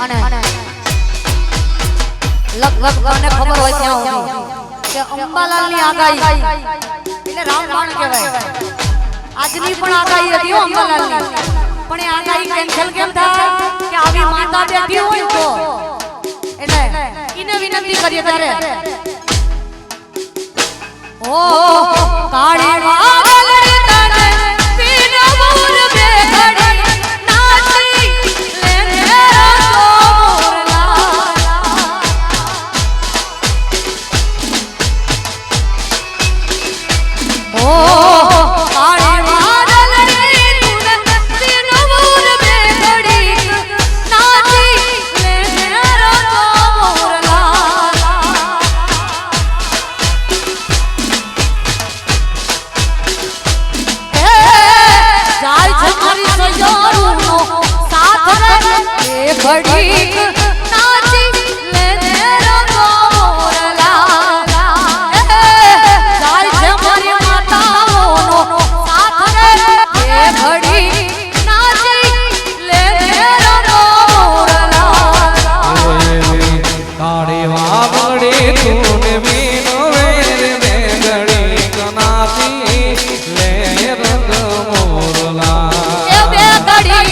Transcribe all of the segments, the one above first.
અને લગભગ મને ખબર હોય ત્યાં કે અંબાલાલની આગાહી એટલે રામબાણ કહેવાય. આજની પણ આગાહી હતી અંબાલાલની, પણ એ આગાહી કેન્સલ કેમ થાય કે આવી માતા બેઠી હોય તો એટલે એને વિનંતી કરીએ ત્યારે ઓ કાળી વાગલડી તને પીન મોર બેઘડી નાચી લેને મોરલા ઓ કાળી વાગલડી તને પીન મોર બેઘડી નાચી લેને મોરલા ઘડીક નાચી લેને રંગો મોરલા જાય છે મારી માતાઓનો સાથ રે એ ઘડીક નાચી લેને રંગો મોરલા કાળી વાગડી તું મીનો વેર ને ઘડીક નાચી લે રંગ મોરલા એ બે ઘડીક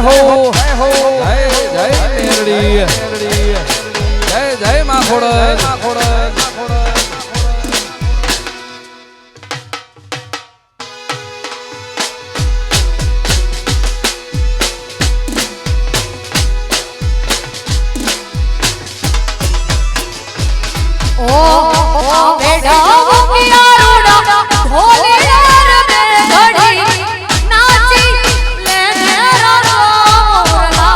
हो जय हो जय जय मेरड़ी जय जय मां खोड़ ओ बेटा मुकिया रोड़ा ढोली यार बेघड़ी नाची लेने रंगो मोरला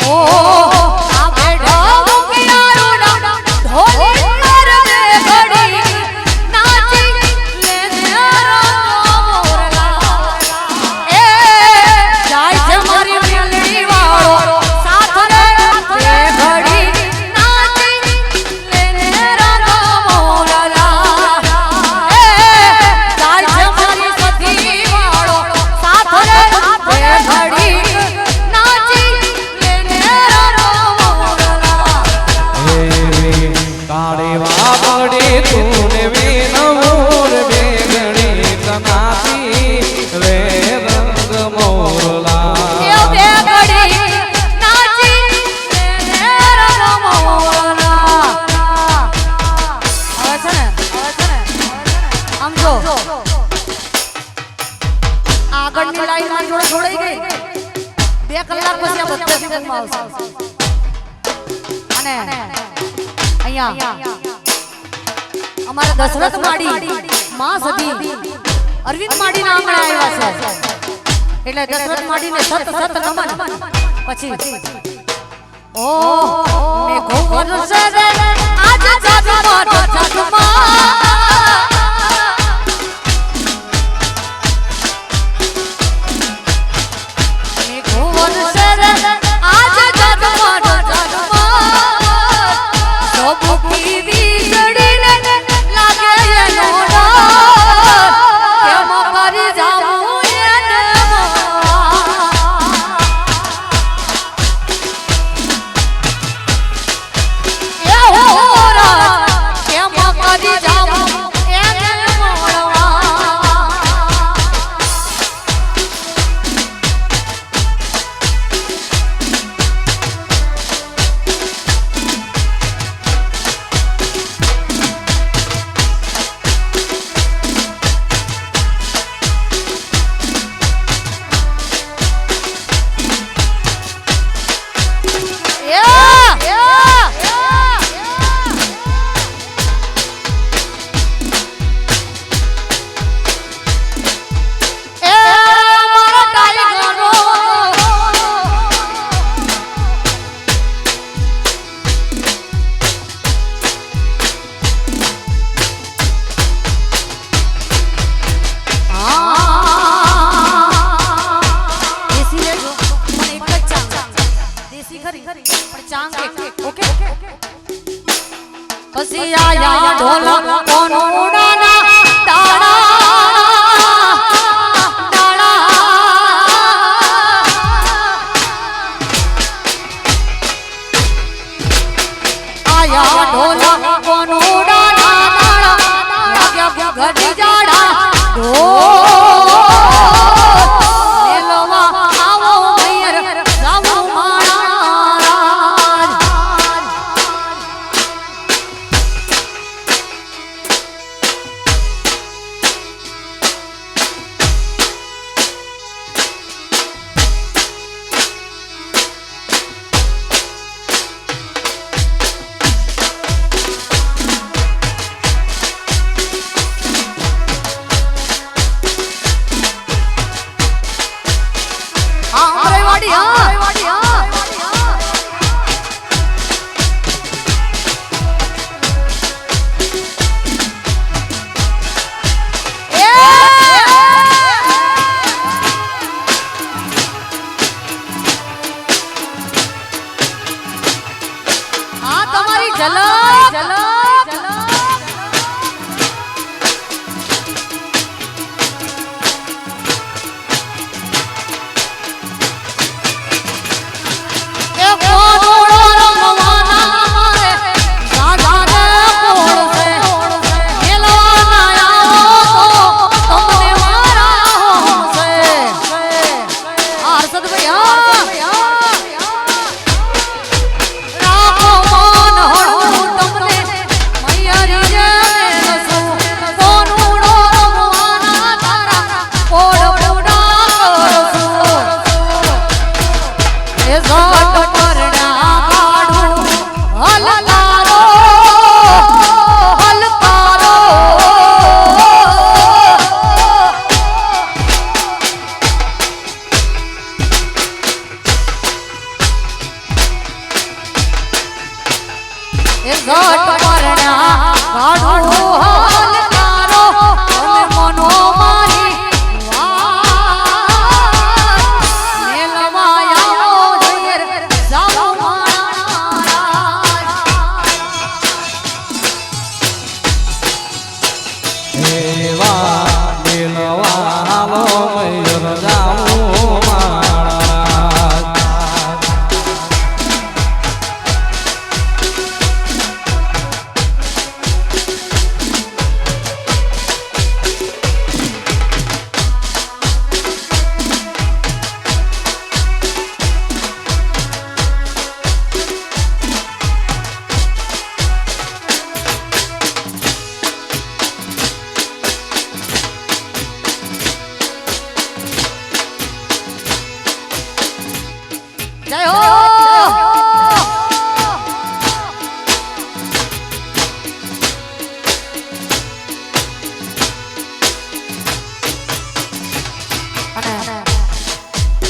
ओ बेटा मुकिया रोड़ा ढोली यार बेघड़ी नाची लेने रंगो मोरला ए जाय छे मारी આગળની લાઈન મારી જોડે જોડાઈ ગઈ 2 કલાક પછી આ બધા જીવનમાં આવશે અને અહીંયા અમારા દશરથ માડી માં સતી અરવિંદ માડીના આંગણે આવ્યા છે એટલે દશરથ માડીને સત સત નમન પછી ઓ મે ગોવર સે આજ જાગમાં જાગમાં જામ ચાંગે ઓકે પછી આયા ઢોલા કોનુડાના ડાળા આયા ઢોલા કોનુડાના ડાળા લાગ્યા ઘડી જાડા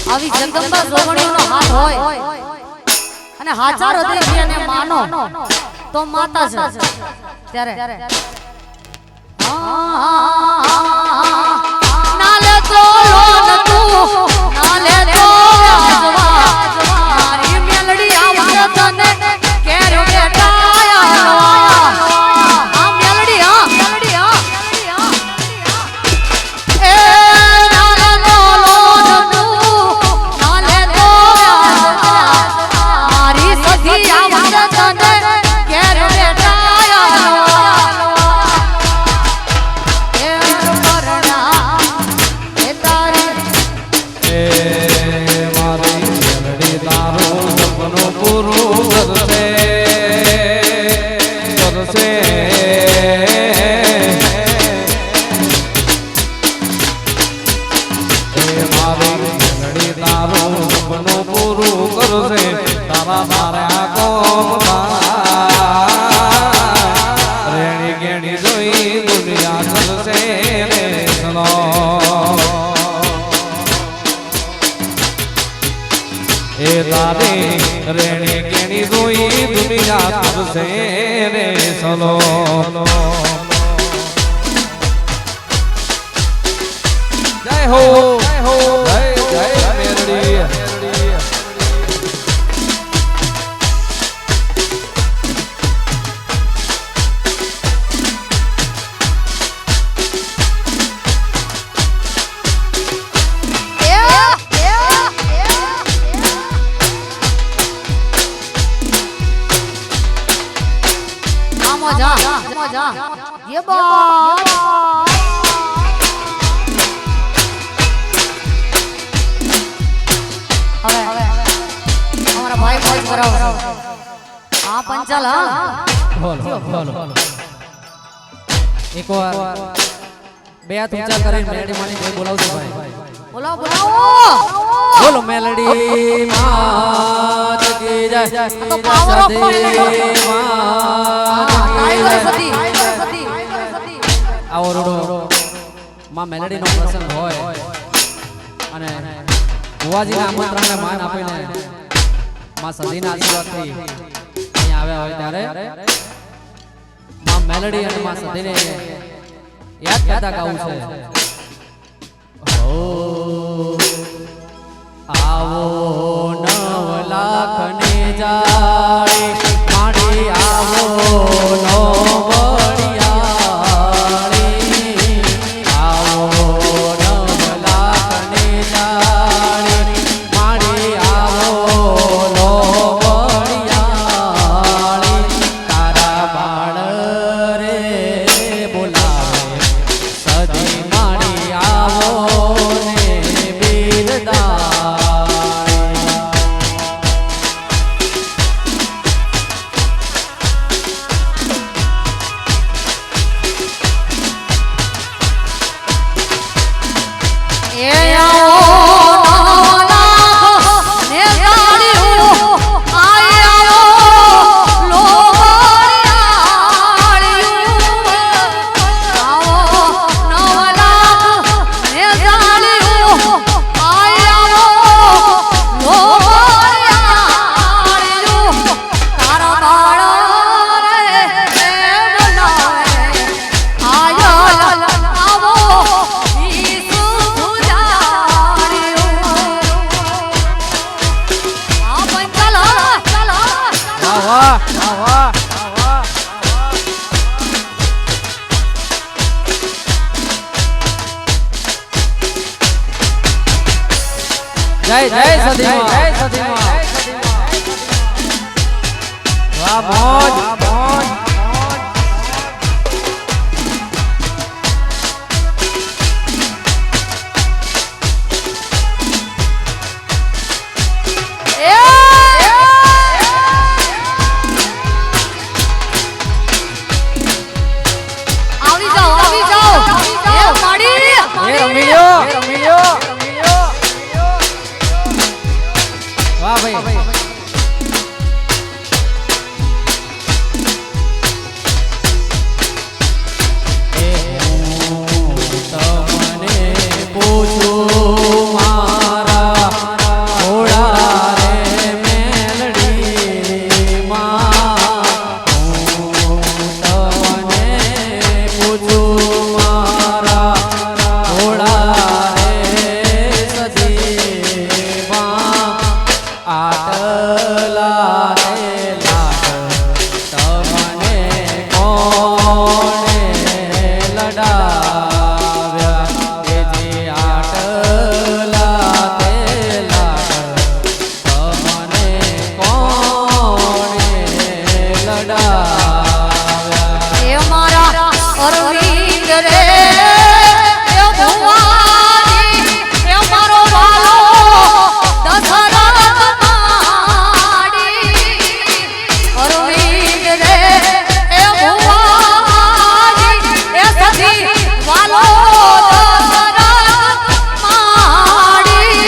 આવી જગદંબા જોગણીનો હાથ હોય અને હાચા હૃદયથી એને માનો તો માતા છે ત્યારે નાલે તો લોન તું નાલે તો રાજવા મારી મેલડી આવશે તને કેર બેટાયા આ મેલડી એ નાલે તો લોન તું નાલે તો રાજવા મારી સધી આવશે તને કેર બેટાયા રેણી કેણી રોઈ દુનિયા કરશે રે સલો જય હો જય જય મેરડી જા ये बात હવે અમારા ભાઈ મોજ કરાવો આ પંચાલ હા બોલો એકવાર બે હાથ ઊંચા કરીને મેલડી માની કોઈ બોલાવજો ભાઈ બોલાવો બોલાવો બોલો મેલડી માત કી જય તો પાવર ઓફ સતી ટાઈગર સતી આવો રોડો માં મેલડી નો પ્રસંગ હોય અને ભુવાજીના આમંત્રણને માન આપીને માં સદીના આશીર્વાદથી અહીંયા આવ્યા હોય ત્યારે માં મેલડી અને માં સદીને યાદ કરતા ગાવું છે હો આવો 9 લાખ ને જાળે માડી આવો નો વડિયાળી આવો 9 લાખ ને જાળે માડી આવો નો વડિયાળી તારા બાળ રે બોલાવે સદી માડી આવો ને બિરદા જય સદીમાં વાહ મોજ આવી જાઓ એ માડી રમી લ્યો વાહ ભાઈ તમને પૂછું મારા ઘોડા રે મેલડી માં તમને પૂછું મારા ઘોડા રે સદી માં આટલા ને લાડ તમને કોણે લડાવ્યા એ જે આટલા તે લાડ તમને કોણે લડાવ્યા એ મારા અરવિંદ રે એ ભુવાજી એ મારો વાલો દશરથ માડી અરવિંદ રે એ ભુવાજી એ સતી વાલો દશરથ માડી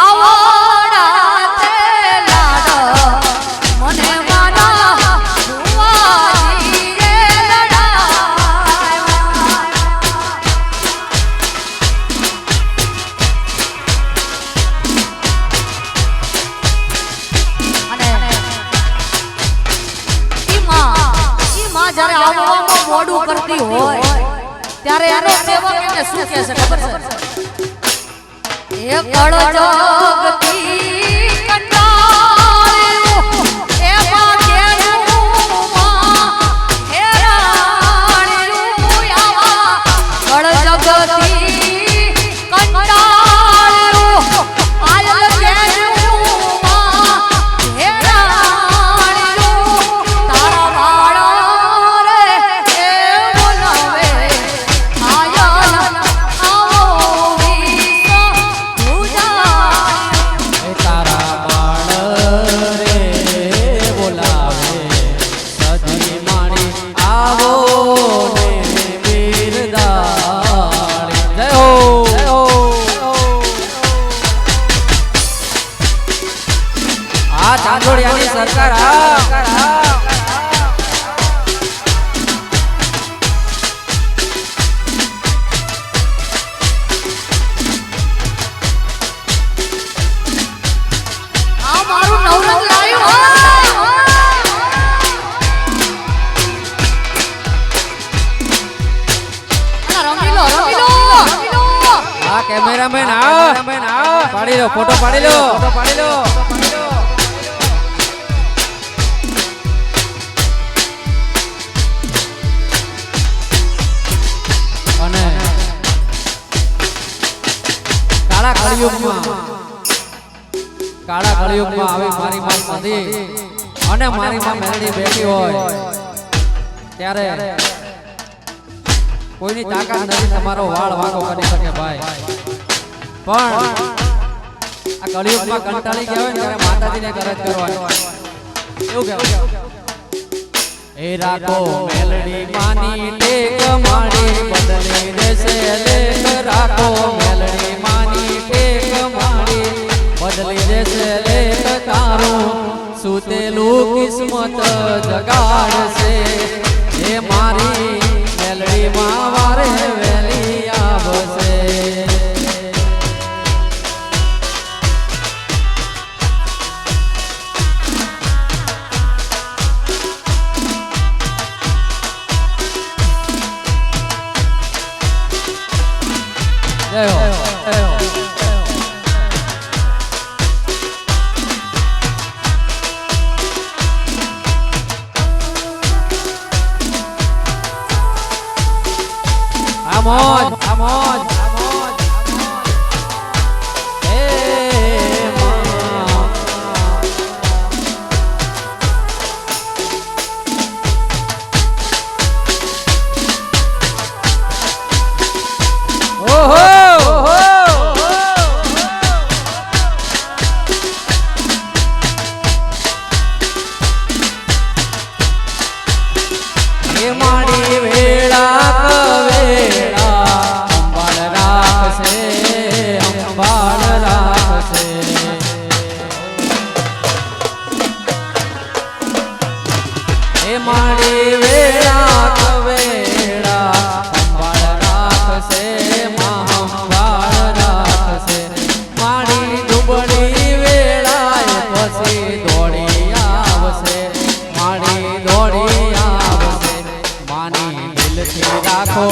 આવડા તે લાડ મને મારા ભુવાજી રે જ્યારે આવવામાં મોડું કરતી હોય ત્યારે એનો સેવક એને શું કહે છે ખબર છે એ કળ જગતી કંટાળ્યું એમાં કેનું માં હેરાણ્યું આવા કળ જગતી કંટાળ્યું આયલ કેનું માં હેરાણ્યું તારા વાળા રે સરકાર હા આ મારું નવરંગ લાવ્યું હા કેમેરામેન આ પાડી લો ફોટો પાડી લો અને કાળા કળિયુગમાં આવી મારી માં સધી અને મારી માં મેલડી બેઠી હોય ત્યારે કોઈની તાકાત નથી તમારો વાળ વાંકો કરી શકે ભાઈ પણ આ કળિયુગમાં કંટાળી ગયા હોય ને ત્યારે માતાજીને ગરજ કરવાની એવું કહેવાય એ રાખો મેલડી માની ટેક માડી બદલી દેશે લેખ રાખો મેલડી માની ટેક માડી બદલી દેશે લેખ તારું સુતેલું કિસ્મત જગાડશે એ મારી મેલડી માં વારે વેલી આવશે Amor. માડી વેળા કવેળા અંબાળ રાખશે એ માડી વેળા કવેળા અંબાળ રાખશે અંબાળ રાખશે માડી દુબળી વેળા પછી દોડી આવશે માડી દોડી રાખો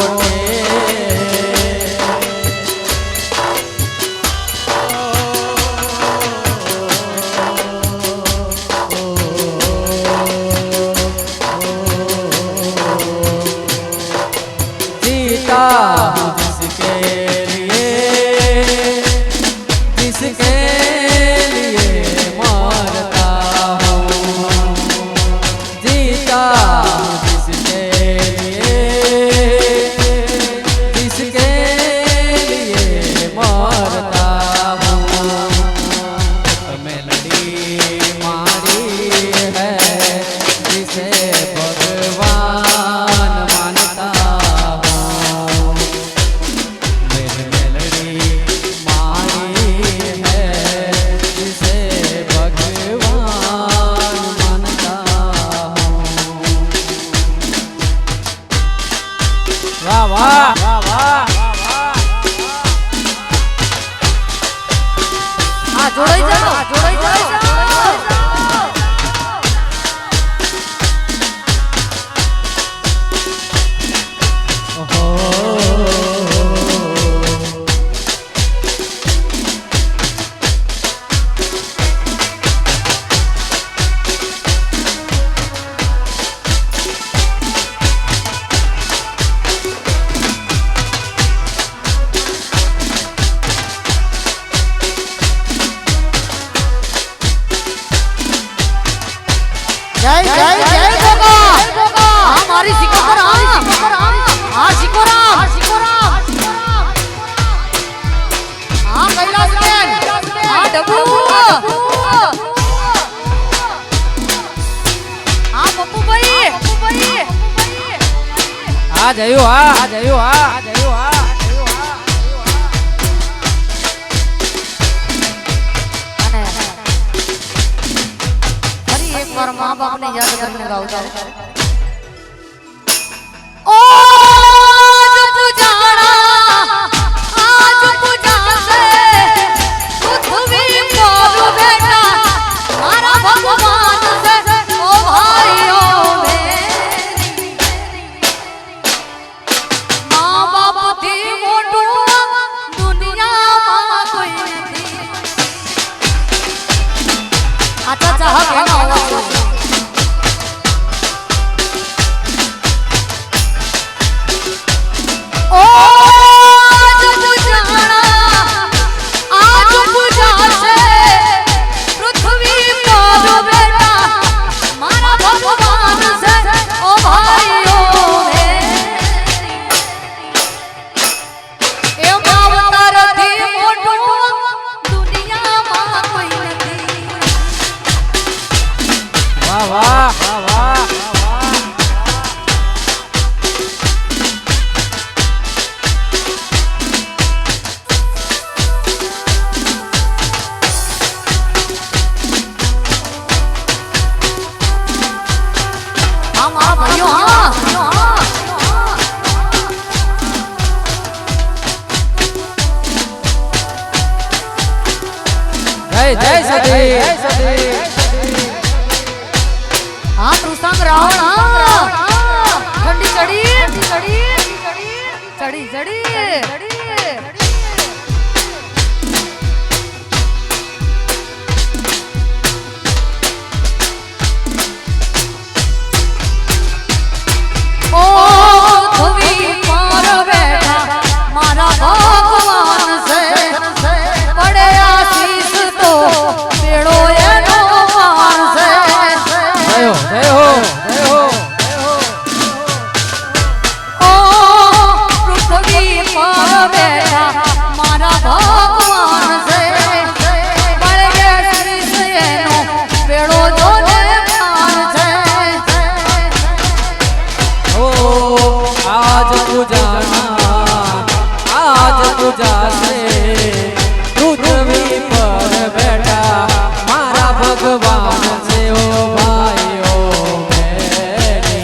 जीता हूँ जिसके लिए मरता हूँ जीता हूँ जिसके मरता हूँ मेलडी मारी है जिसे भगवान मानता हूँ मेरी मेलडी मारी है जिसे भगवान मानता हूँ वाह वाह वाह वाह જોડાઈ જાઓ जय जय जय गोगा हमारी सिकोरा हां सिकोरा हां कैलाश बेन हां डबू हां पप्पू भाई आ जयो आ माँ बाप ने याद करने गाओ जाओ जय सती हाँ तृषांग रावण ठंडी चढ़ी चढ़ी चढ़ी ओ धोवी पार बैठा मारा भगवान से बड़े आशीष तो बेड़ो एनो मान से जय हो ओ पृथ्वी पर बैठा मारा भगवान से बड़े आशीष एनो बेड़ो जोने मान से आज पूजा से पृथ्वी पर बैठा मारा भगवान से ओ भाइयों बहनी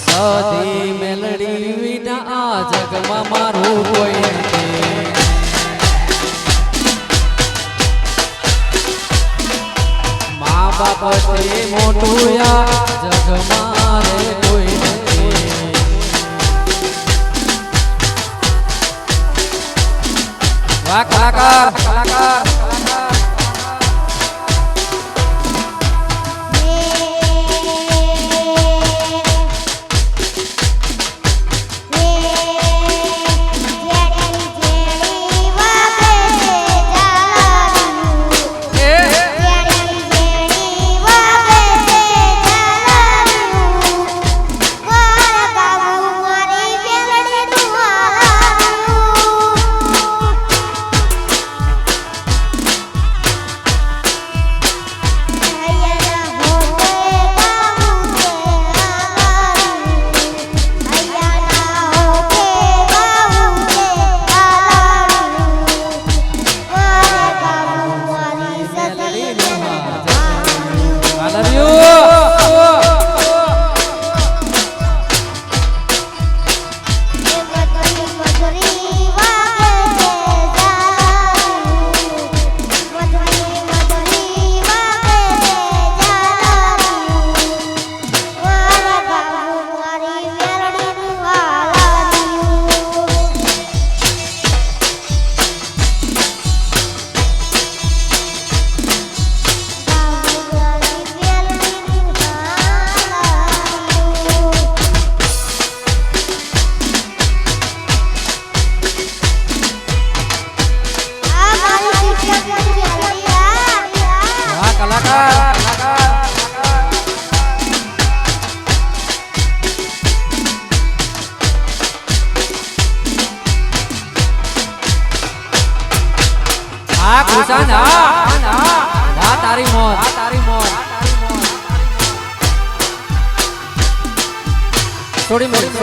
सदी मेलडी विना आ जगमा मारू कोई नहीं माँ बाप से मोटू या जगमा रे कोई नहीं वाह कलाकार खुशान हाँ तारी मोर थोड़ी मेल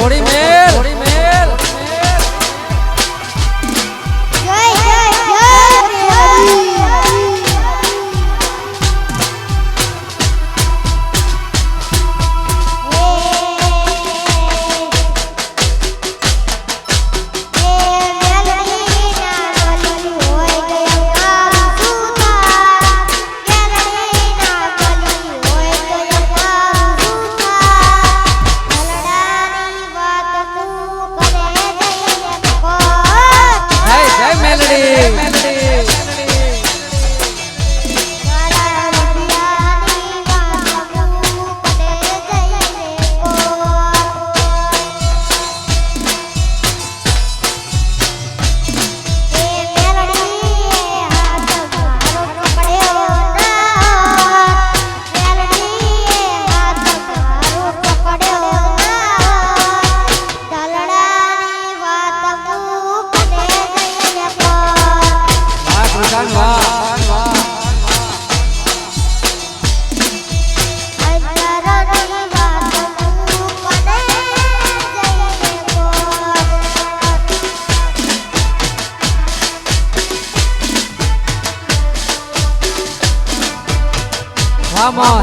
વાહ મોજ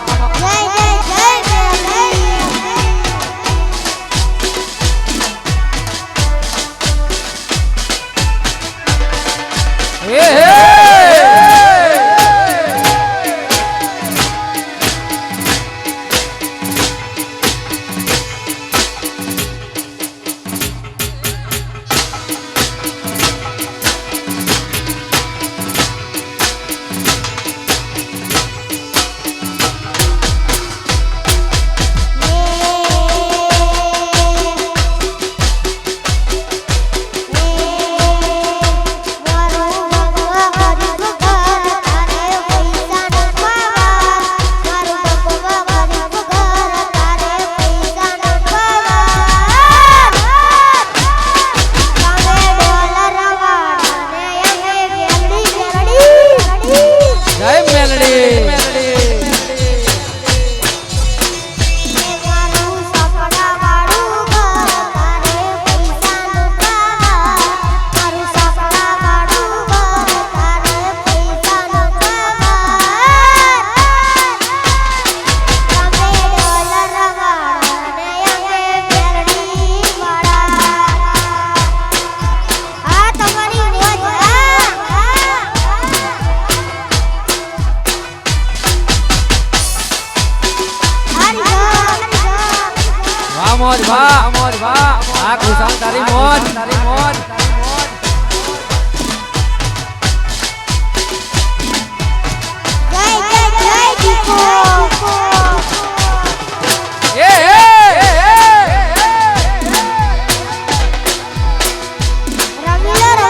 જય જય જય મેલડી મોજ વાહ આ ખુશાલ તારી મોજ જય જય જય દીકો રમીલો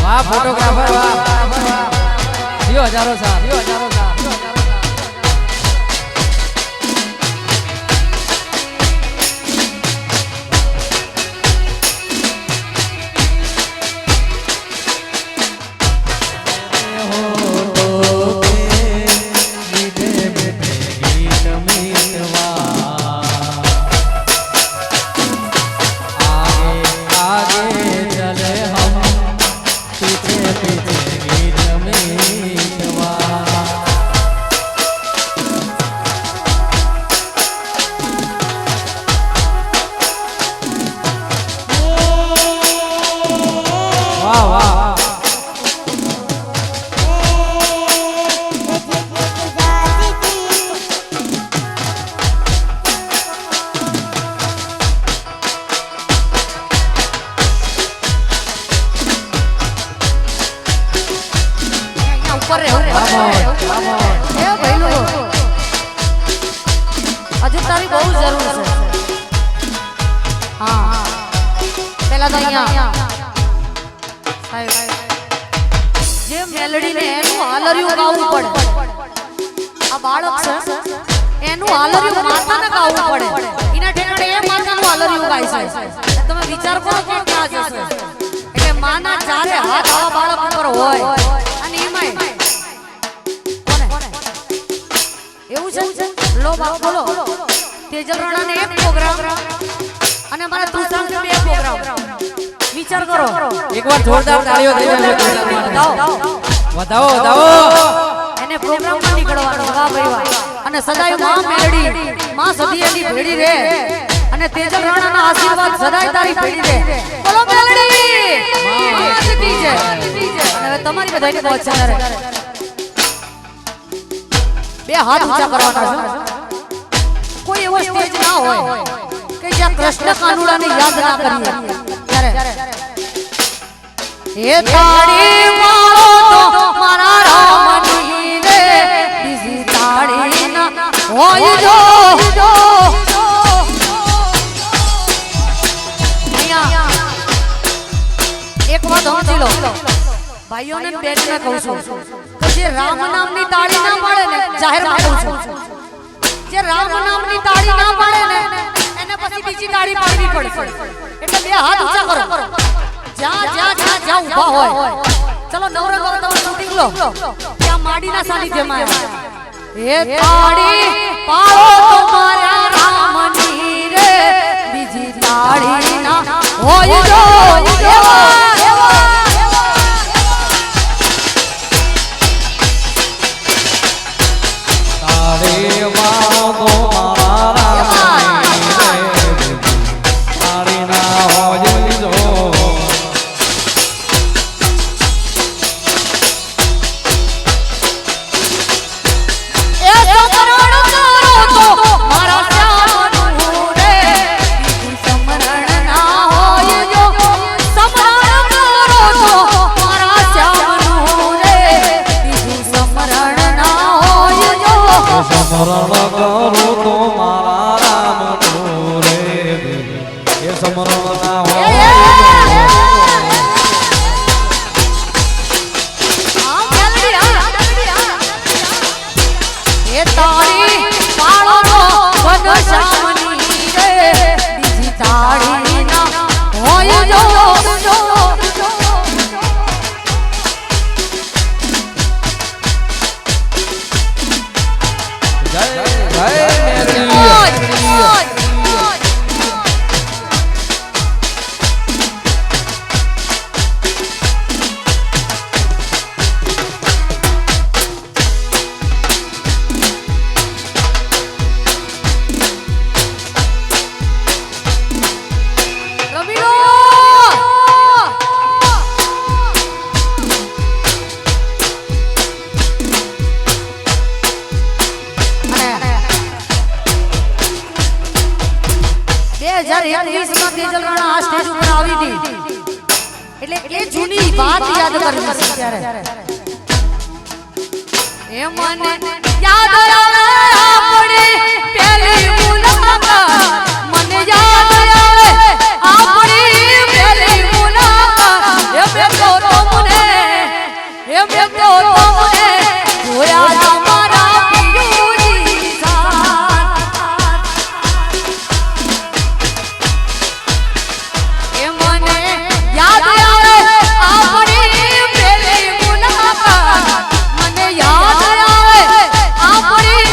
વાહ ફોટોગ્રાફર વાહ હજારો સાથ ઉપર રહેવું પડે. એ ભઈલું હજુ તારી બહુ જરૂર છે. હા પેલા તો અહીંયા જે મેલડી ને એનું હાલરિયું ગાવું પડે. આ બાળક છે એનું હાલરિયું માતાને ગાવું પડે. એના ઠેકાણે એ માતાનું હાલરિયું ગાય છે. તમે વિચાર કરો કે ક્યાં જશે. એટલે માના ચારે હાથ આવા બાળક ઉપર હોય અને એમાંય કોને એવું છે. લો બાપ બોલો તેજલ રાણાને એક પ્રોગ્રામ અને મારા તુષારને બે પ્રોગ્રામ. વિચાર કરો. એકવાર જોરદાર તાળીઓ થઈ જાય. વધાવો એને પ્રોગ્રામમાં નીકળવાનું. વાહ ભાઈ વાહ. અને સદાય માં મેલડી માં સદીએની ભેડી રે અને તેજલ રાણાના આશીર્વાદ સદાય તારી ભેડી રે. બોલો મેલડી માં સદી છે. અને હવે તમારી બધાની પહોંચ છે. બે હાથ ઊંચા કરવાના છે. કોઈ એવો સ્ટેજ ના હોય કે જ્યાં કૃષ્ણ કાનુડાને યાદ ના કરીએ. ત્યારે એ તાળી મારો તો મારા રામની રે બીજી તાળી ના હોય જો. અહીંયા એક વાત સમજી લો ભાઈઓને બેનને કહું છું કે જે રામ નામની તાળી ના પાડે ને જાહેરમાં કહું છું. જે રામ નામની તાળી ના પાડે ને એને પછી બીજી તાળી પાડવી પડશે. એટલે બે હાથ ઊંચા કરો. જ્યાં ઊભા હોય. ચલો નવરંગ તમે શૂટિંગ લો. ત્યાં માડીના સાનિધ્યમાં એ તાળી પાડો તમારા રામની રે બીજી તાળી ના હોય જો. તેજલ રાણા આ સ્ટેજ ઉપર આવી હતી એટલે એ જૂની વાત યાદ કરવી છે. ત્યારે એ મને યાદ આવે આપણી પહેલી મુલાકાત. મને યાદ આવે આપણી પહેલી મુલાકાત. એ મેં તો તમને જોયા તમારા પિયુની સાથ. એ મને યાદ આવે આપણી પહેલી મુલાકાત. મને યાદ આવે આપણી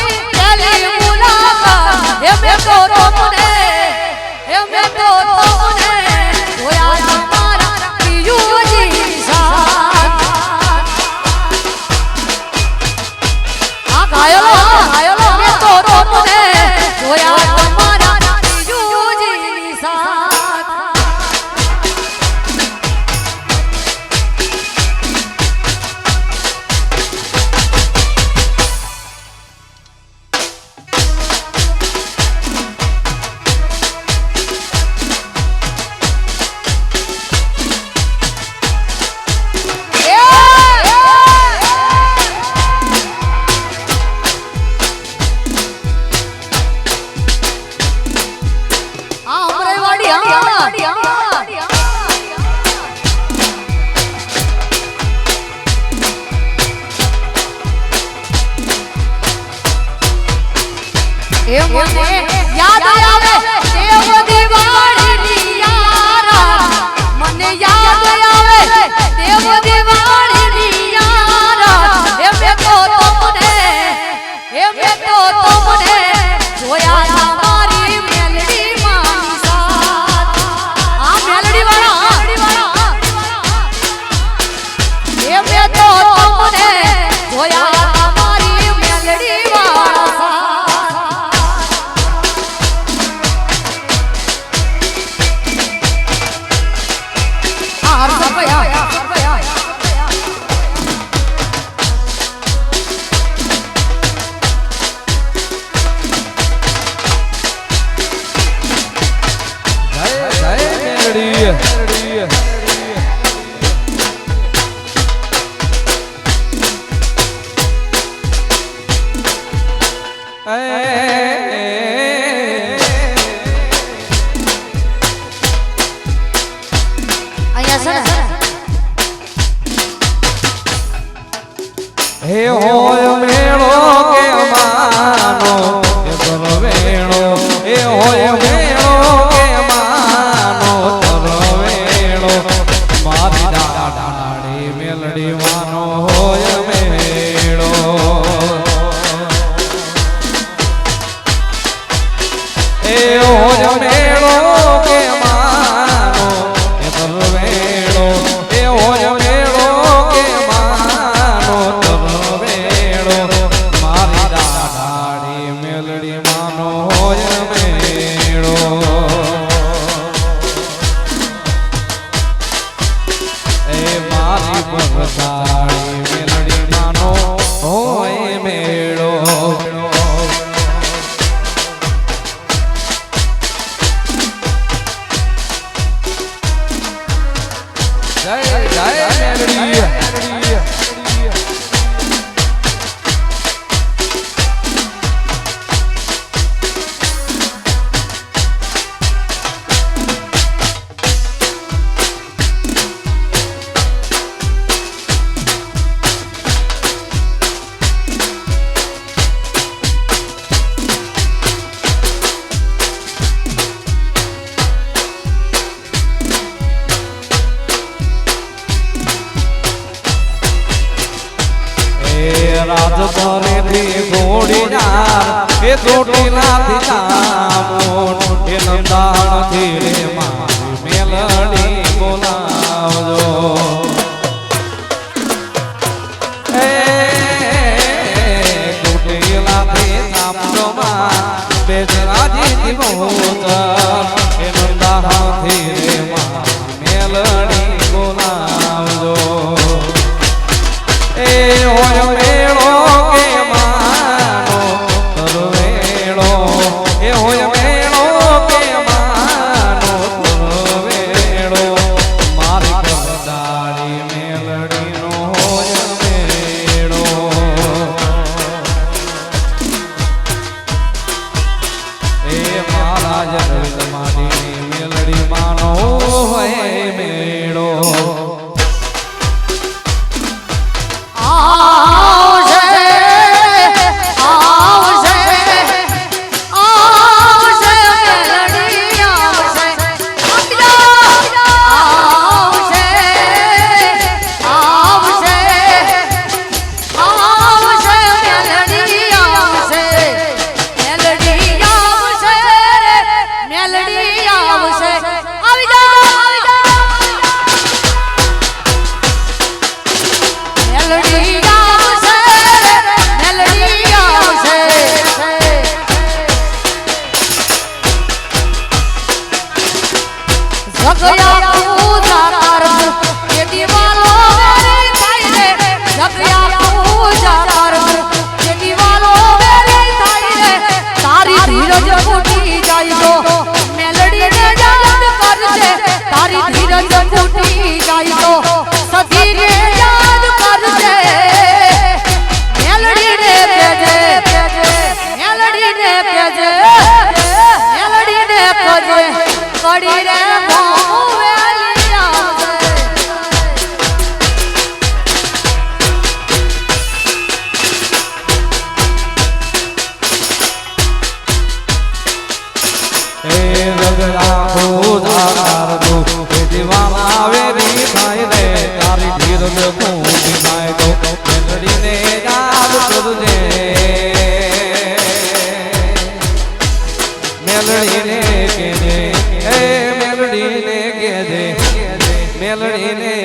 બધી વાળીની યાર એ મેં તો તમને જોયા તમારી મેલડી મારી સાથ આ મેલડી વાળા એ મેં તો તમને જોયા તમારી મેલડી વાળા સાથ આ હરસર ભાઈ હે હોય મેળો કે માનો એ તરવેણો હે હોય મેળો કે માનો તરવેણો મારી દાડાડી મેલડી માનો હોય મેળો હે હોય મેળો કે માનો એ તરવેણો હે હોય મેળો કે માનો મારી દાડાડી મેલડી માનો હોય મેળો એ મારી બરદાડી મેલડી માનો હોય મેળો જય જય મેલડી રાજ ભરેલી ઘોડીનાર એ ચોટીલા દિનામોન એ નંદાણથી રે મારી મેલડી બોલાવજો એ ચોટીલાથી સામજોમાં બેજરાજી દીવોત એ નંદાણથી રે મારી મેલડી બોલાવજો એ હોય મેળો કે માનો તરવેણો એ હોય મેળો કે માનો તરવેણો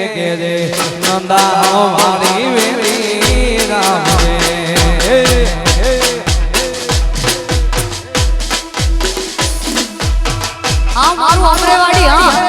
કે જે નંદા મારી વેરી રામ રે આ મારું અમરેવાડી હા